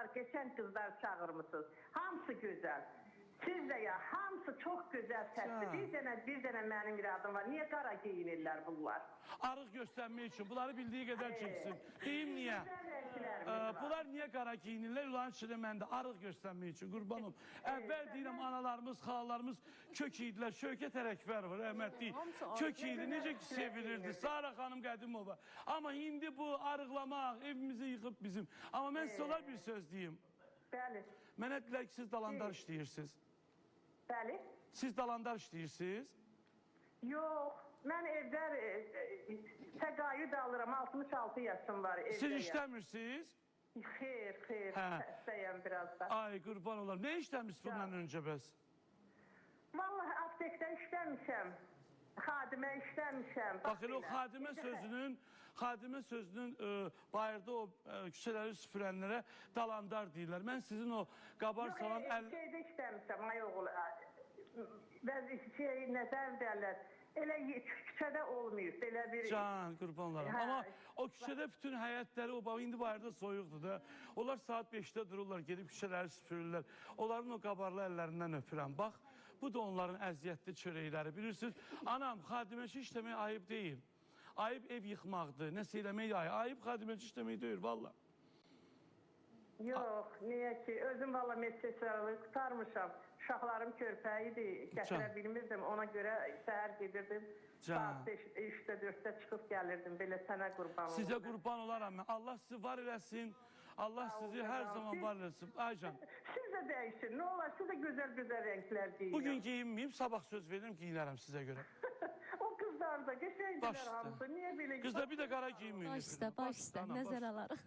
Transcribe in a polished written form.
qızlar, geçen qızlar çağırmışsınız. Hamısı gözəl. Siz de ya, hamısı çok güzel səsli. Bir dənə mənim iradım var. Niye qara giyinirlər bunlar? Arıq göstərmək üçün. Bunları bildiği qədər çəksin. Deyim niyə? Bunlar niyə qara giyinirlər? Ulan içində məndə arıq göstərmək üçün. Qurban olum. Əvvəl deyirəm, analarımız, xalalarımız kök idilər. Şövkət Ərəkbərov, rəhmətli. Kök idi. Necə ki sevilirdi. Sara xanım Qədimova. Amma indi bu arıqlamaq evimizi yıxıb bizim. Amma mən sizə olar bir söz deyim. Bəli. Mənə deyirlər ki, siz dalandar işləyirsiniz. Bəli. Siz dalandar işləyirsiniz? Yox, mən evdə təqaüd alıram, 66 yaşım var evdəyəm. Siz işləmirsiniz? Xeyr, xəstəyəm biraz da. Ay, qurban olar. Nə işləmişsiniz bundan öncə bəs? Vallahi aptekdə işləmişəm, xadimə işləmişəm. Baxın, o xadimə sözünün bayırda o küçələri süpürənlərə dalandar deyirlər. Mən sizin o qabar salan... Yox, şeydə işləmişəm, ay oğul, nəzər derlər, elə küçədə olmuyor, elə bir... Can, qurban olarım. Amma o küçədə bütün həyətləri, o indi bayırda soyuqdur da. Onlar saat 5-də dururlar, gedib küçələri süpürürlər. Onların o qabarlı əllərindən öpürəm. Bax, bu da onların əziyyətli çörəkləri. Bilirsiniz, anam, xadiməçi işləmək ayıb deyil. Ayıb ev yıxmaqdır, nəsə eləmək ayıb. Ayıb xadiməçi işləmək deyil, valla. Yox, niyə ki? Özüm valla meslekçilərimi qutarmışam. Uşaqlarım körpəyidir, gətirə bilmirdim. Ona görə səhər gedirdim. Saat 3-də, 4-də çıxıb gəlirdim. Belə sənə qurban olum. Sizə qurban olaram. Allah sizi var eləsin. Allah sizi hər zaman var eləsin. Aycan. Siz də dəyişin. Nə olar? Siz də gözəl-gözəl renklər deyin. Bugün giyinməyim, sabah söz verirəm, giyinərəm sizə görə. O qızlar da, geçəngilər hamısı. Niyə belə... Qızlar bir də qara giyinməyin. Baş üstə, nəzər alarıq.